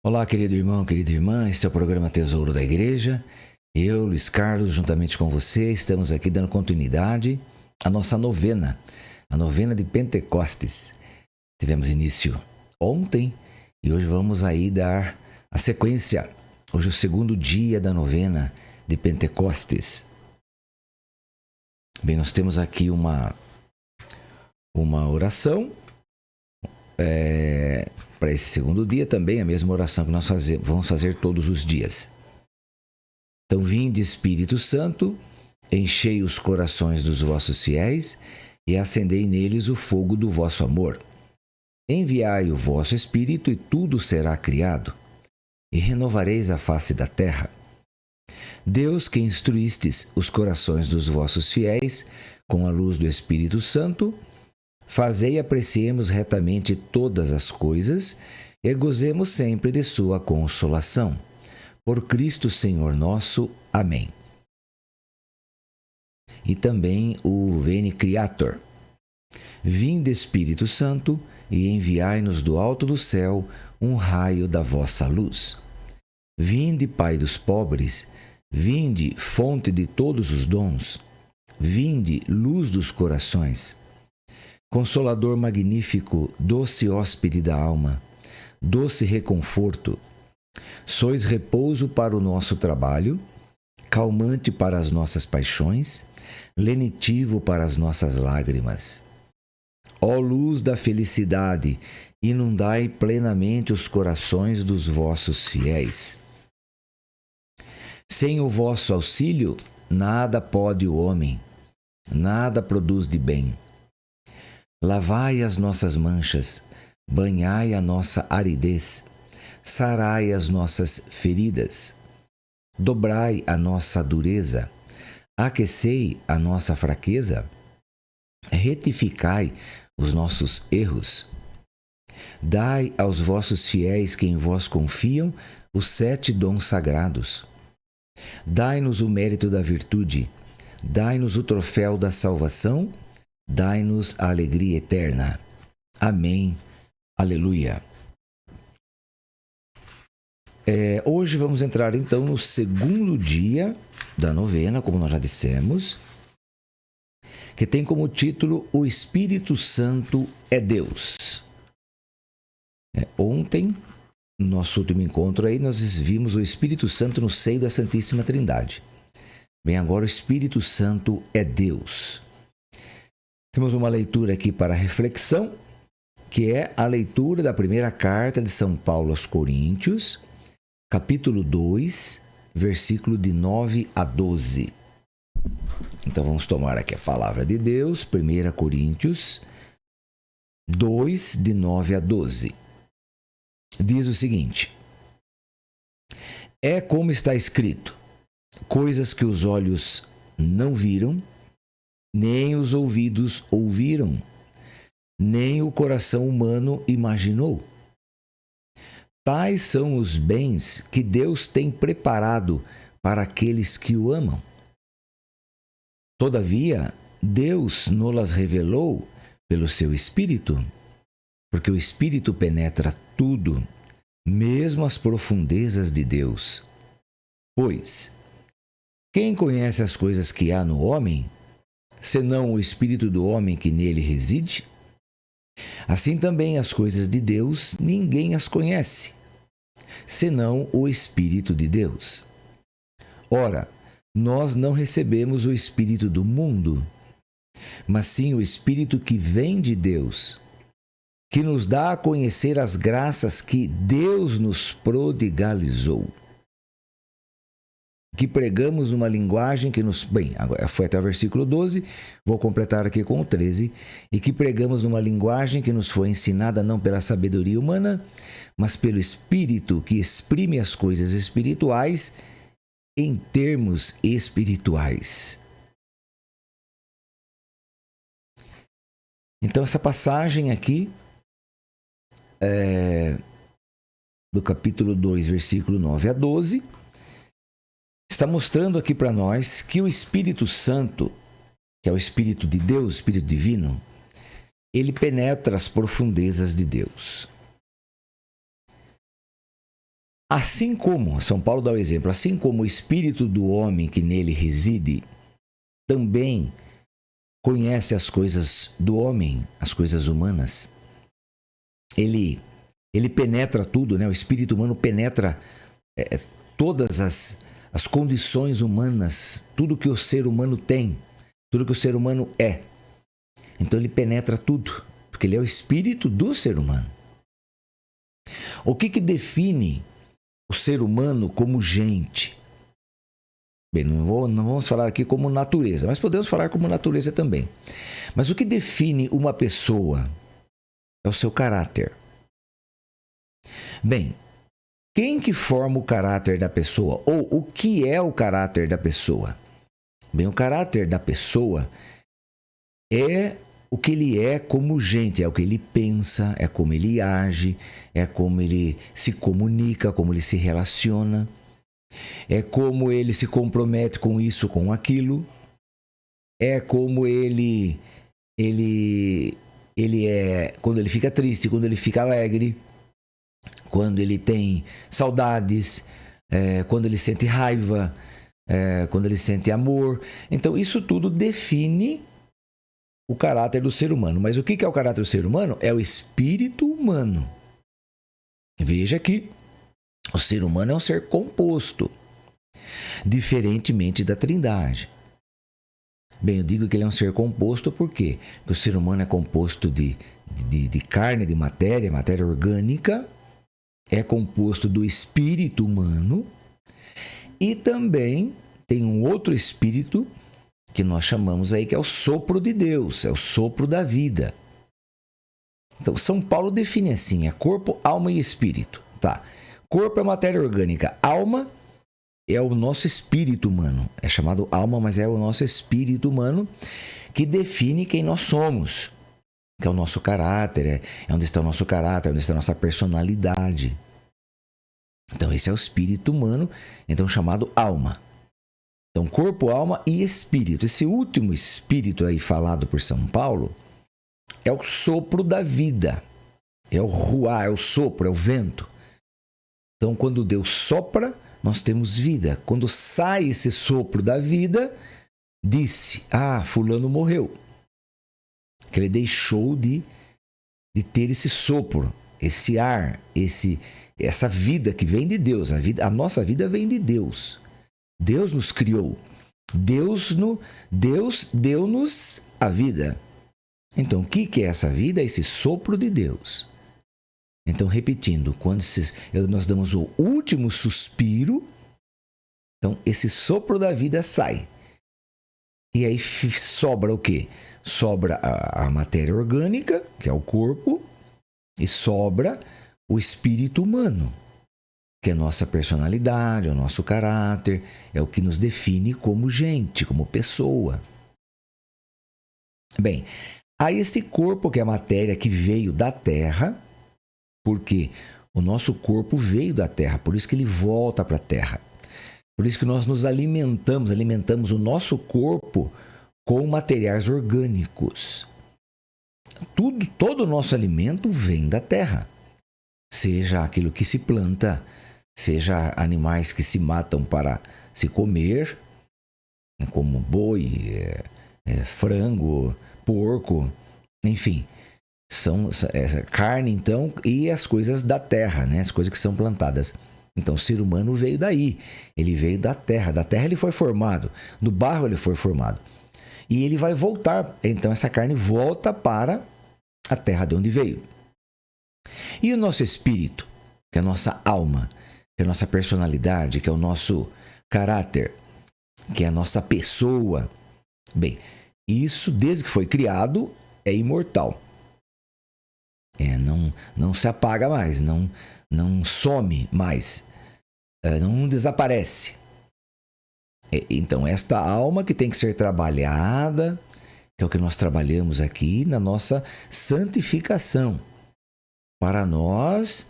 Olá, querido irmão, querida irmã, este é o programa Tesouro da Igreja. Eu, Luiz Carlos, juntamente com você, estamos aqui dando continuidade à nossa novena, a novena de Pentecostes. Tivemos início ontem e hoje vamos aí dar a sequência. Hoje é o segundo dia da novena de Pentecostes. Bem, nós temos aqui uma oração para esse segundo dia também, a mesma oração que nós vamos fazer todos os dias. Então, vinde Espírito Santo, enchei os corações dos vossos fiéis e acendei neles o fogo do vosso amor. Enviai o vosso Espírito e tudo será criado, e renovareis a face da terra. Deus, que instruístes os corações dos vossos fiéis com a luz do Espírito Santo, fazei e apreciemos retamente todas as coisas e gozemos sempre de sua consolação. Por Cristo Senhor nosso. Amém. E também o Veni Creator. Vinde Espírito Santo e enviai-nos do alto do céu um raio da vossa luz. Vinde Pai dos pobres, vinde fonte de todos os dons, vinde luz dos corações. Consolador magnífico, doce hóspede da alma, doce reconforto, sois repouso para o nosso trabalho, calmante para as nossas paixões, lenitivo para as nossas lágrimas. Ó luz da felicidade, inundai plenamente os corações dos vossos fiéis. Sem o vosso auxílio, nada pode o homem, nada produz de bem. Lavai as nossas manchas, banhai a nossa aridez, sarai as nossas feridas, dobrai a nossa dureza, aquecei a nossa fraqueza, retificai os nossos erros. Dai aos vossos fiéis que em vós confiam os 7 dons sagrados. Dai-nos o mérito da virtude, dai-nos o troféu da salvação, dai-nos a alegria eterna. Amém. Aleluia. Hoje vamos entrar então no segundo dia da novena, como nós já dissemos, que tem como título O Espírito Santo é Deus. Ontem, no nosso último encontro aí, nós vimos o Espírito Santo no seio da Santíssima Trindade. Bem, agora o Espírito Santo é Deus. Temos uma leitura aqui para reflexão, que é a leitura da primeira carta de São Paulo aos Coríntios, capítulo 2, versículo de 9 a 12. Então vamos tomar aqui a palavra de Deus, 1 Coríntios 2, de 9 a 12. Diz o seguinte: é como está escrito, coisas que os olhos não viram, nem os ouvidos ouviram, nem o coração humano imaginou. Tais são os bens que Deus tem preparado para aqueles que o amam. Todavia, Deus nos revelou pelo seu Espírito, porque o Espírito penetra tudo, mesmo as profundezas de Deus. Pois, quem conhece as coisas que há no homem, senão o Espírito do homem que nele reside? Assim também as coisas de Deus, ninguém as conhece, senão o Espírito de Deus. Ora, nós não recebemos o Espírito do mundo, mas sim o Espírito que vem de Deus, que nos dá a conhecer as graças que Deus nos prodigalizou. Que pregamos numa linguagem que nos... Bem, agora foi até o versículo 12, vou completar aqui com o 13. E que pregamos numa linguagem que nos foi ensinada não pela sabedoria humana, mas pelo Espírito que exprime as coisas espirituais em termos espirituais. Então, essa passagem aqui do capítulo 2, versículo 9 a 12, está mostrando aqui para nós que o Espírito Santo, que é o Espírito de Deus, o Espírito Divino, ele penetra as profundezas de Deus. Assim como, São Paulo dá o exemplo, assim como o espírito do homem que nele reside também conhece as coisas do homem, as coisas humanas. Ele penetra tudo, né? O espírito humano penetra todas as condições humanas, tudo que o ser humano tem, tudo que o ser humano é. Então ele penetra tudo, porque ele é o espírito do ser humano. O que define o ser humano como gente? Bem, não vamos falar aqui como natureza, mas podemos falar como natureza também. Mas o que define uma pessoa é o seu caráter. Bem, quem que forma o caráter da pessoa? Ou o que é o caráter da pessoa? Bem, o caráter da pessoa é o que ele é como gente, é o que ele pensa, é como ele age, é como ele se comunica, como ele se relaciona, é como ele se compromete com isso, com aquilo, é como ele é quando ele fica triste, quando ele fica alegre, quando ele tem saudades, quando ele sente raiva, quando ele sente amor. Então isso tudo define o caráter do ser humano. Mas o que é o caráter do ser humano? É o espírito humano. Veja que o ser humano é um ser composto, diferentemente da Trindade. Bem, eu digo que ele é um ser composto por quê? Porque o ser humano é composto de carne, de matéria orgânica, é composto do espírito humano e também tem um outro espírito que nós chamamos aí que é o sopro de Deus, é o sopro da vida. Então, São Paulo define assim, é corpo, alma e espírito. Tá. Corpo é matéria orgânica, alma é o nosso espírito humano. É chamado alma, mas é o nosso espírito humano que define quem nós somos, que é o nosso caráter, é onde está o nosso caráter, onde está a nossa personalidade. Então, esse é o espírito humano, então chamado alma. Então, corpo, alma e espírito. Esse último espírito aí falado por São Paulo é o sopro da vida. É o ruá, é o sopro, é o vento. Então, quando Deus sopra, nós temos vida. Quando sai esse sopro da vida, disse, fulano morreu. Que ele deixou de ter esse sopro, esse ar, essa vida que vem de Deus. A nossa vida vem de Deus. Deus nos criou. Deus deu-nos a vida. Então, o que é essa vida? É esse sopro de Deus. Então, repetindo, quando nós damos o último suspiro, então esse sopro da vida sai. E aí sobra o quê? Sobra a matéria orgânica, que é o corpo, e sobra o espírito humano, que é a nossa personalidade, é o nosso caráter, é o que nos define como gente, como pessoa. Bem, há esse corpo que é a matéria que veio da Terra, porque o nosso corpo veio da Terra, por isso que ele volta para a Terra. Por isso que nós nos alimentamos o nosso corpo com materiais orgânicos. Todo o nosso alimento vem da Terra. Seja aquilo que se planta, seja animais que se matam para se comer, como boi, frango, porco, enfim. São carne, então, e as coisas da terra, né? As coisas que são plantadas. Então, o ser humano veio daí. Ele veio da terra ele foi formado. Do barro ele foi formado. E ele vai voltar. Então, essa carne volta para a terra de onde veio. E o nosso espírito, que é a nossa alma, que é a nossa personalidade, que é o nosso caráter, que é a nossa pessoa. Bem, isso, desde que foi criado, é imortal. Não se apaga mais, não some mais, não desaparece. Então, esta alma que tem que ser trabalhada, que é o que nós trabalhamos aqui na nossa santificação, para nós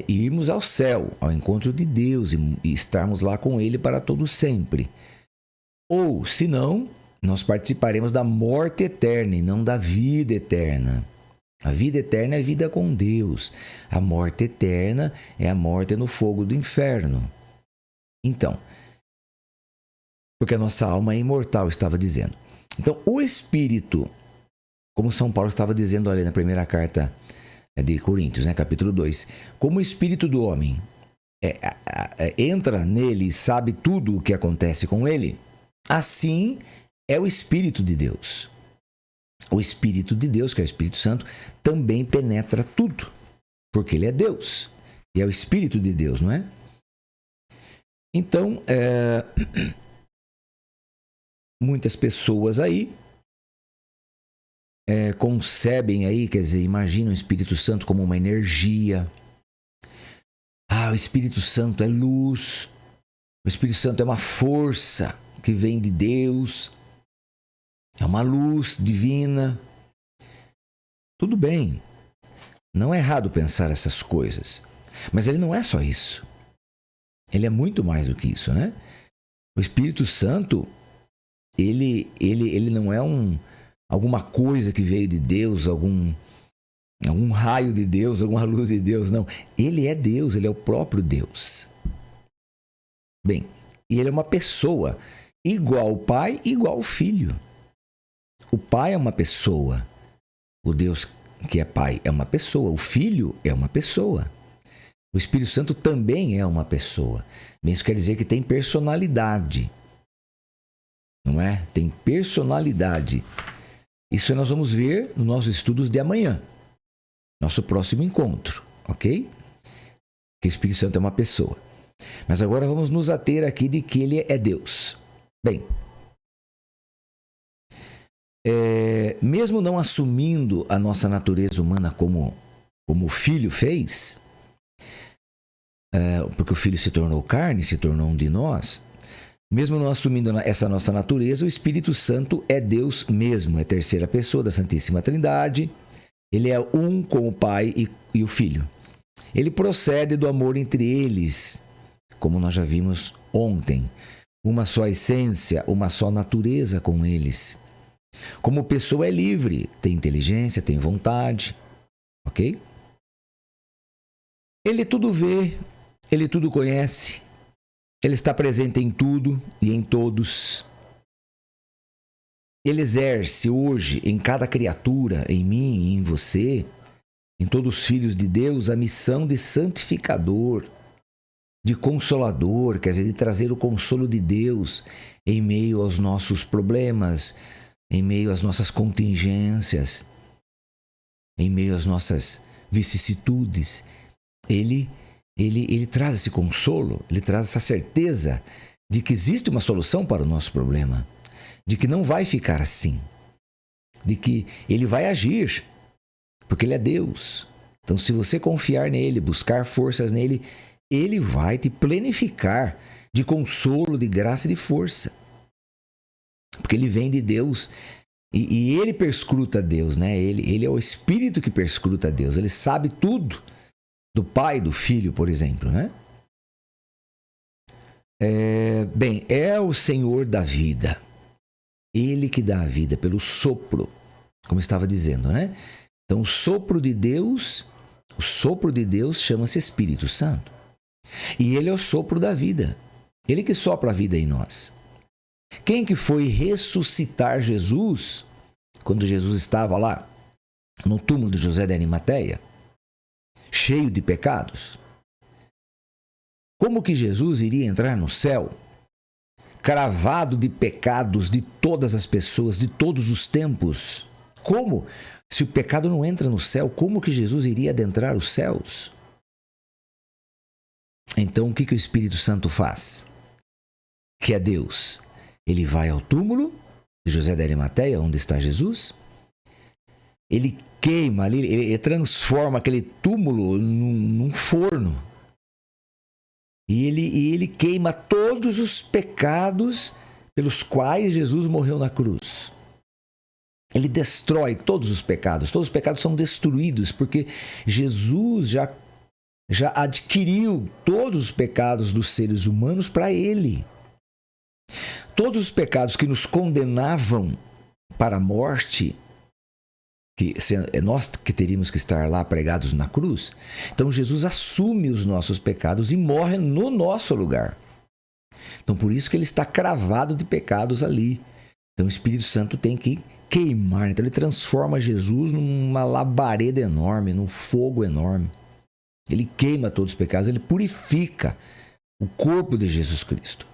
irmos ao céu, ao encontro de Deus e estarmos lá com Ele para todo sempre. Ou, se não, nós participaremos da morte eterna e não da vida eterna. A vida eterna é vida com Deus. A morte eterna é a morte no fogo do inferno. Então, porque a nossa alma é imortal, estava dizendo. Então, o Espírito, como São Paulo estava dizendo ali na primeira carta de Coríntios, né, capítulo 2, como o Espírito do homem entra nele e sabe tudo o que acontece com ele, assim é o Espírito de Deus. O Espírito de Deus, que é o Espírito Santo, também penetra tudo, porque ele é Deus. E é o Espírito de Deus, não é? Então, muitas pessoas aí concebem aí, quer dizer, imaginam o Espírito Santo como uma energia. O Espírito Santo é luz. O Espírito Santo é uma força que vem de Deus. É uma luz divina. Tudo bem. Não é errado pensar essas coisas. Mas ele não é só isso. Ele é muito mais do que isso, né? O Espírito Santo, ele não é alguma coisa que veio de Deus, algum raio de Deus, alguma luz de Deus, não. Ele é Deus, ele é o próprio Deus. Bem, e ele é uma pessoa, igual ao Pai, igual ao Filho. O Pai é uma pessoa, o Deus que é Pai é uma pessoa, o Filho é uma pessoa. O Espírito Santo também é uma pessoa. Isso quer dizer que tem personalidade. Não é? Tem personalidade. Isso nós vamos ver nos nossos estudos de amanhã. Nosso próximo encontro, ok? Que o Espírito Santo é uma pessoa. Mas agora vamos nos ater aqui de que ele é Deus. Bem, mesmo não assumindo a nossa natureza humana como o Filho fez, porque o Filho se tornou carne, se tornou um de nós, mesmo não assumindo essa nossa natureza, o Espírito Santo é Deus mesmo, é a terceira pessoa da Santíssima Trindade. Ele é um com o Pai e o Filho. Ele procede do amor entre eles, como nós já vimos ontem. Uma só essência, uma só natureza com eles. Como pessoa é livre, tem inteligência, tem vontade, ok? Ele tudo vê, ele tudo conhece, ele está presente em tudo e em todos. Ele exerce hoje em cada criatura, em mim e em você, em todos os filhos de Deus, a missão de santificador, de consolador, quer dizer, de trazer o consolo de Deus em meio aos nossos problemas, em meio às nossas contingências, em meio às nossas vicissitudes. Ele traz esse consolo, ele traz essa certeza de que existe uma solução para o nosso problema, de que não vai ficar assim, de que ele vai agir, porque ele é Deus. Então, se você confiar nele, buscar forças nele, ele vai te plenificar de consolo, de graça e de força. Porque ele vem de Deus e ele perscruta Deus, né? Ele é o Espírito que perscruta Deus. Ele sabe tudo do Pai, do Filho, por exemplo, né? Bem, é o Senhor da vida. Ele que dá a vida pelo sopro, como estava dizendo, né? Então, o sopro de Deus chama-se Espírito Santo. E ele é o sopro da vida. Ele que sopra a vida em nós. Quem que foi ressuscitar Jesus quando Jesus estava lá no túmulo de José de Arimateia, cheio de pecados? Como que Jesus iria entrar no céu, cravado de pecados de todas as pessoas, de todos os tempos? Como? Se o pecado não entra no céu, como que Jesus iria adentrar os céus? Então, o que o Espírito Santo faz? Que é Deus. Ele vai ao túmulo de José de Arimateia, onde está Jesus. Ele queima ali, ele transforma aquele túmulo num forno. E ele queima todos os pecados pelos quais Jesus morreu na cruz. Ele destrói todos os pecados são destruídos, porque Jesus já adquiriu todos os pecados dos seres humanos para ele. Todos os pecados que nos condenavam para a morte, é nós que teríamos que estar lá pregados na cruz. Então Jesus assume os nossos pecados e morre no nosso lugar. Então por isso que ele está cravado de pecados ali. Então o Espírito Santo tem que queimar. Então ele transforma Jesus numa labareda enorme, num fogo enorme. Ele queima todos os pecados, ele purifica o corpo de Jesus Cristo.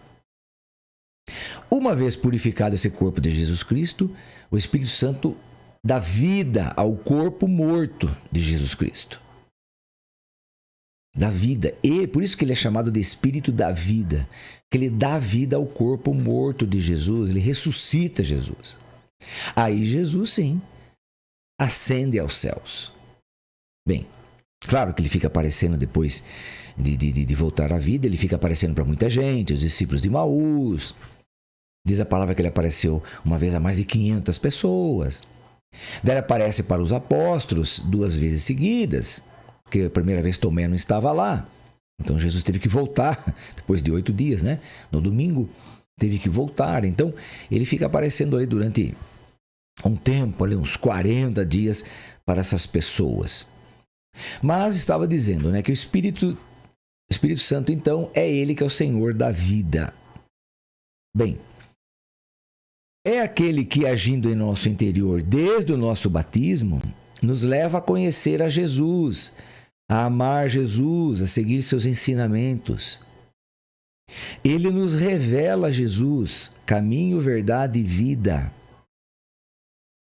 Uma vez purificado esse corpo de Jesus Cristo, o Espírito Santo dá vida ao corpo morto de Jesus Cristo. Dá vida. E por isso que ele é chamado de Espírito da vida. Que ele dá vida ao corpo morto de Jesus. Ele ressuscita Jesus. Aí Jesus, sim, ascende aos céus. Bem, claro que ele fica aparecendo depois de voltar à vida. Ele fica aparecendo para muita gente. Os discípulos de Emaús. Diz a palavra que ele apareceu uma vez a mais de 500 pessoas. Daí ele aparece para os apóstolos 2 vezes seguidas, porque a primeira vez Tomé não estava lá. Então Jesus teve que voltar, depois de 8 dias, né? No domingo, teve que voltar. Então ele fica aparecendo ali durante um tempo, ali uns 40 dias para essas pessoas. Mas estava dizendo, né, que o Espírito Santo, então, é ele que é o Senhor da vida. Bem, é aquele que, agindo em nosso interior desde o nosso batismo, nos leva a conhecer a Jesus, a amar Jesus, a seguir seus ensinamentos. Ele nos revela Jesus, caminho, verdade e vida.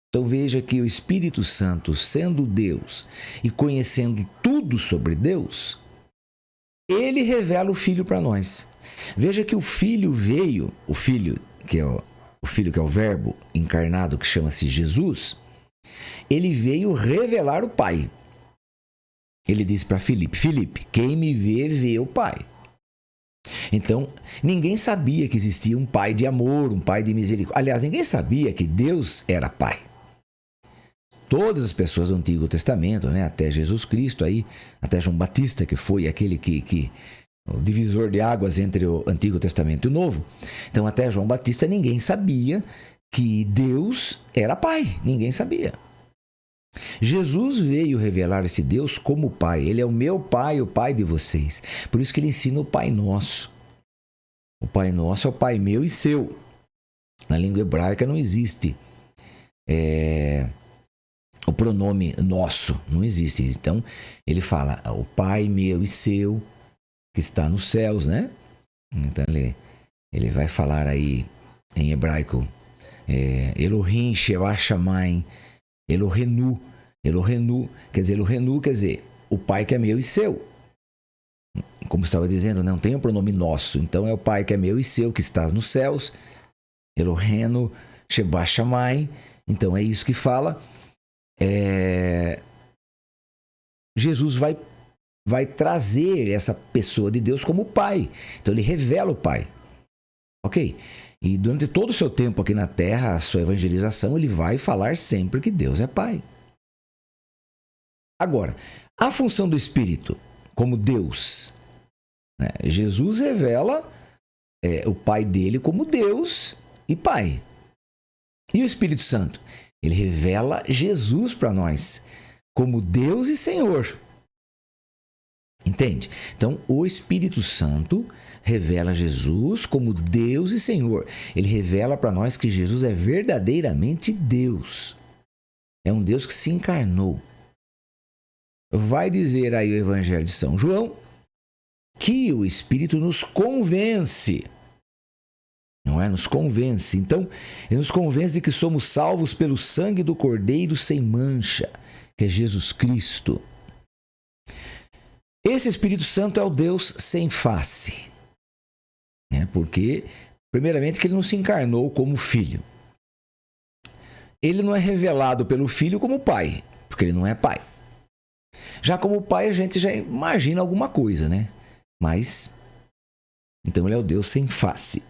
Então veja que o Espírito Santo, sendo Deus e conhecendo tudo sobre Deus, ele revela o Filho para nós. Veja que o Filho veio, o Filho que é o Verbo encarnado, que chama-se Jesus, ele veio revelar o Pai. Ele disse para Filipe: Filipe, quem me vê, vê o Pai. Então, ninguém sabia que existia um Pai de amor, um Pai de misericórdia. Aliás, ninguém sabia que Deus era Pai. Todas as pessoas do Antigo Testamento, né, até Jesus Cristo, aí, até João Batista, que foi aquele que o divisor de águas entre o Antigo Testamento e o Novo. Então, até João Batista, ninguém sabia que Deus era Pai. Ninguém sabia. Jesus veio revelar esse Deus como Pai. Ele é o meu Pai, o Pai de vocês. Por isso que ele ensina o Pai Nosso. O Pai Nosso é o Pai meu e seu. Na língua hebraica não existe o pronome nosso. Não existe. Então, ele fala o Pai meu e seu, que está nos céus, né? Então, ele vai falar aí em hebraico Elohim Sheva Shamayim, Elohenu, quer dizer, o Pai que é meu e seu. Como estava dizendo, não tem o pronome nosso. Então é o Pai que é meu e seu, que está nos céus. Elohenu, Sheba Shamayim. Então é isso que fala. Jesus vai trazer essa pessoa de Deus como Pai. Então ele revela o Pai. Ok? E durante todo o seu tempo aqui na Terra, a sua evangelização, ele vai falar sempre que Deus é Pai. Agora, a função do Espírito como Deus, né? Jesus revela o Pai dele como Deus e Pai. E o Espírito Santo? Ele revela Jesus para nós como Deus e Senhor. Entende? Então, o Espírito Santo revela Jesus como Deus e Senhor. Ele revela para nós que Jesus é verdadeiramente Deus. É um Deus que se encarnou. Vai dizer aí o Evangelho de São João que o Espírito nos convence. Não é? Nos convence. Então, ele nos convence de que somos salvos pelo sangue do Cordeiro sem mancha, que é Jesus Cristo. Esse Espírito Santo é o Deus sem face. Porque, primeiramente, que ele não se encarnou como filho. Ele não é revelado pelo filho como pai, porque ele não é pai. Já como pai, a gente já imagina alguma coisa, né? Mas, então ele é o Deus sem face.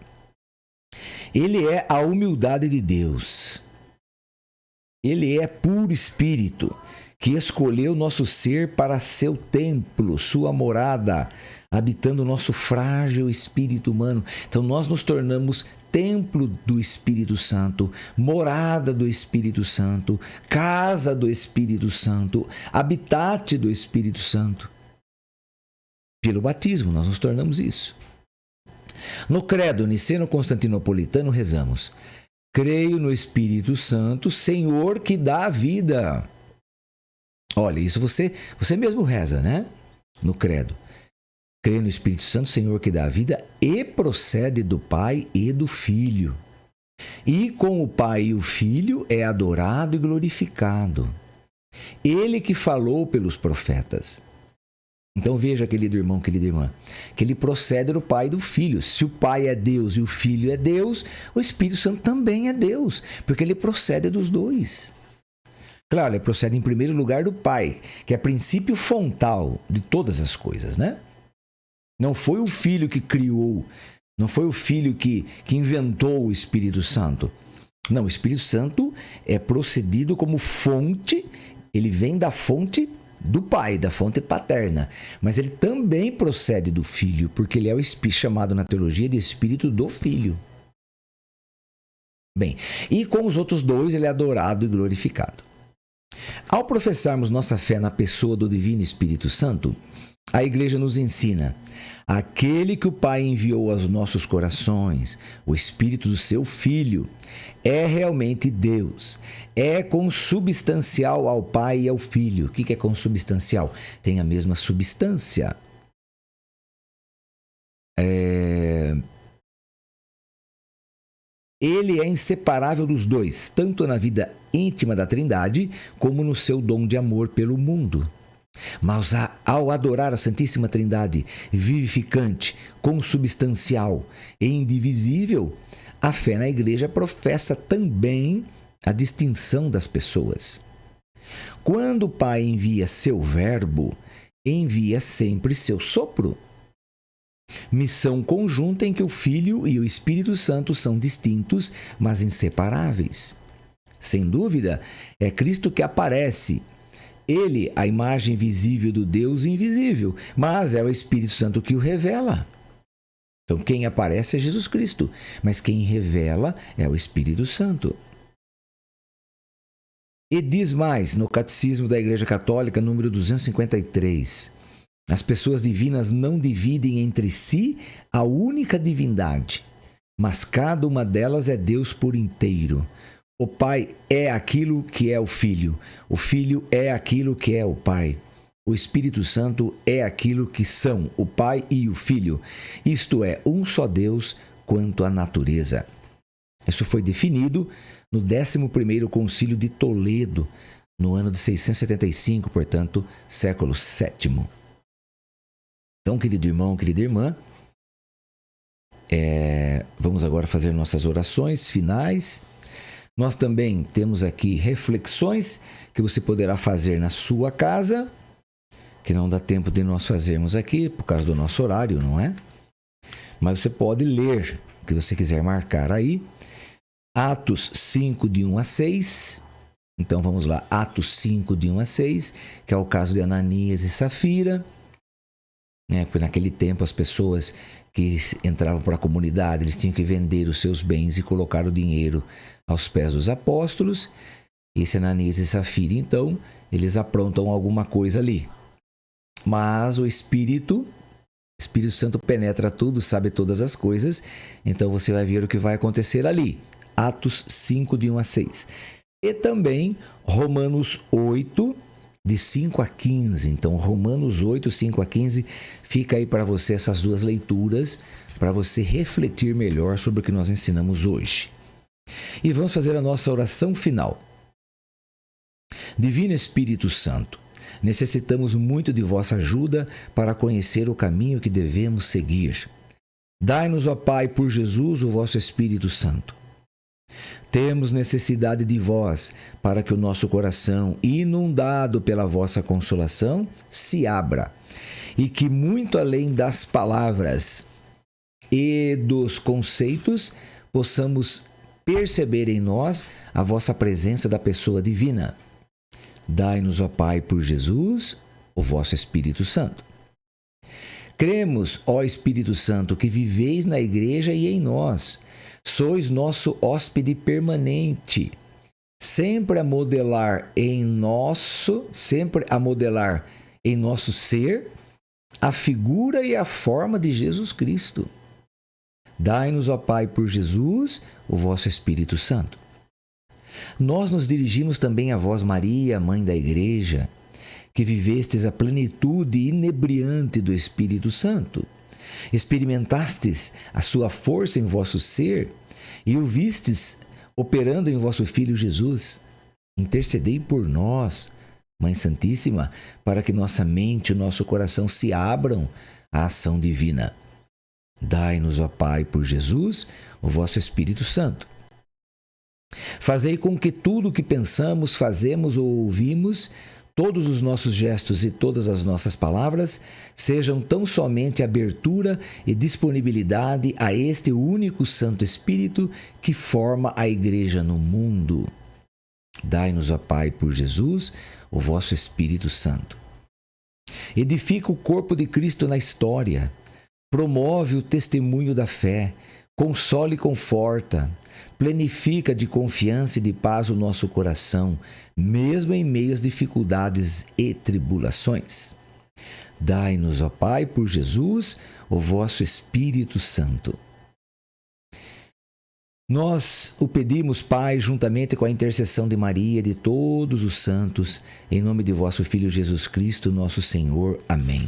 Ele é a humildade de Deus. Ele é puro espírito, que escolheu nosso ser para seu templo, sua morada, habitando o nosso frágil espírito humano. Então nós nos tornamos templo do Espírito Santo, morada do Espírito Santo, casa do Espírito Santo, habitat do Espírito Santo. Pelo batismo nós nos tornamos isso. No credo niceno-constantinopolitano rezamos: creio no Espírito Santo, Senhor que dá a vida. Olha, isso você mesmo reza, né? No credo. Creio no Espírito Santo, Senhor que dá a vida, e procede do Pai e do Filho. E com o Pai e o Filho é adorado e glorificado. Ele que falou pelos profetas. Então veja, querido irmão, querida irmã, que ele procede do Pai e do Filho. Se o Pai é Deus e o Filho é Deus, o Espírito Santo também é Deus, porque ele procede dos dois. Claro, ele procede em primeiro lugar do Pai, que é princípio fontal de todas as coisas, né? Não foi o Filho que criou, não foi o Filho que inventou o Espírito Santo. Não, o Espírito Santo é procedido como fonte, ele vem da fonte do Pai, da fonte paterna, mas ele também procede do Filho, porque ele é o Espírito chamado na teologia de Espírito do Filho. Bem, e com os outros dois ele é adorado e glorificado. Ao professarmos nossa fé na pessoa do Divino Espírito Santo, a Igreja nos ensina: aquele que o Pai enviou aos nossos corações, o Espírito do seu Filho, é realmente Deus. É consubstancial ao Pai e ao Filho. O que é consubstancial? Tem a mesma substância. Ele é inseparável dos dois, tanto na vida íntima da Trindade, como no seu dom de amor pelo mundo. Mas ao adorar a Santíssima Trindade, vivificante, consubstancial e indivisível, a fé na Igreja professa também a distinção das pessoas. Quando o Pai envia seu Verbo, envia sempre seu sopro. Missão conjunta em que o Filho e o Espírito Santo são distintos, mas inseparáveis. Sem dúvida, é Cristo que aparece. Ele, a imagem visível do Deus invisível, mas é o Espírito Santo que o revela. Então, quem aparece é Jesus Cristo, mas quem revela é o Espírito Santo. E diz mais, no Catecismo da Igreja Católica, número 253, as pessoas divinas não dividem entre si a única divindade, mas cada uma delas é Deus por inteiro. O Pai é aquilo que é o Filho é aquilo que é o Pai. O Espírito Santo é aquilo que são o Pai e o Filho. Isto é, um só Deus quanto à natureza. Isso foi definido no 11º Concílio de Toledo, no ano de 675, portanto, século VII. Então, querido irmão, querida irmã, vamos agora fazer nossas orações finais. Nós também temos aqui reflexões que você poderá fazer na sua casa, que não dá tempo de nós fazermos aqui por causa do nosso horário, não é? Mas você pode ler, o que você quiser marcar aí, Atos 5, de 1 a 6. Então vamos lá, Atos 5, de 1 a 6, que é o caso de Ananias e Safira. Porque naquele tempo as pessoas que entravam para a comunidade, eles tinham que vender os seus bens e colocar o dinheiro aos pés dos apóstolos. Esse Ananias e Safira, então, eles aprontam alguma coisa ali. Mas o Espírito Santo penetra tudo, sabe todas as coisas. Então você vai ver o que vai acontecer ali. Atos 5, de 1 a 6. E também Romanos 8, de 5 a 15. Então, Romanos 8, 5 a 15, fica aí para você essas duas leituras, para você refletir melhor sobre o que nós ensinamos hoje. E vamos fazer a nossa oração final. Divino Espírito Santo, necessitamos muito de vossa ajuda para conhecer o caminho que devemos seguir. Dai-nos, ó Pai, por Jesus, o vosso Espírito Santo. Temos necessidade de vós, para que o nosso coração, inundado pela vossa consolação, se abra, e que muito além das palavras e dos conceitos, possamos perceber em nós a vossa presença da pessoa divina. Dai-nos, ó Pai, por Jesus, o vosso Espírito Santo. Cremos, ó Espírito Santo, que viveis na igreja e em nós. Sois nosso hóspede permanente, sempre a modelar em nosso ser a figura e a forma de Jesus Cristo. Dai-nos, ó Pai, por Jesus, o vosso Espírito Santo. Nós nos dirigimos também a vós, Maria, Mãe da Igreja, que vivestes a plenitude inebriante do Espírito Santo. Experimentastes a sua força em vosso ser e o vistes operando em vosso Filho Jesus. Intercedei por nós, Mãe Santíssima, para que nossa mente e o nosso coração se abram à ação divina. Dai-nos, ó Pai, por Jesus, o vosso Espírito Santo. Fazei com que tudo o que pensamos, fazemos ou ouvimos, todos os nossos gestos e todas as nossas palavras sejam tão somente abertura e disponibilidade a este único Santo Espírito que forma a Igreja no mundo. Dai-nos, ó Pai, por Jesus, o vosso Espírito Santo. Edifica o corpo de Cristo na história, promove o testemunho da fé, consola e conforta, plenifica de confiança e de paz o nosso coração, mesmo em meio às dificuldades e tribulações. Dai-nos, ó Pai, por Jesus, o vosso Espírito Santo. Nós o pedimos, Pai, juntamente com a intercessão de Maria e de todos os santos, em nome de vosso Filho Jesus Cristo, nosso Senhor. Amém.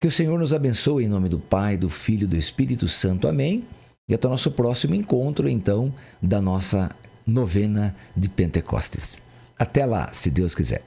Que o Senhor nos abençoe em nome do Pai, do Filho e do Espírito Santo. Amém. E até o nosso próximo encontro, então, da nossa novena de Pentecostes. Até lá, se Deus quiser.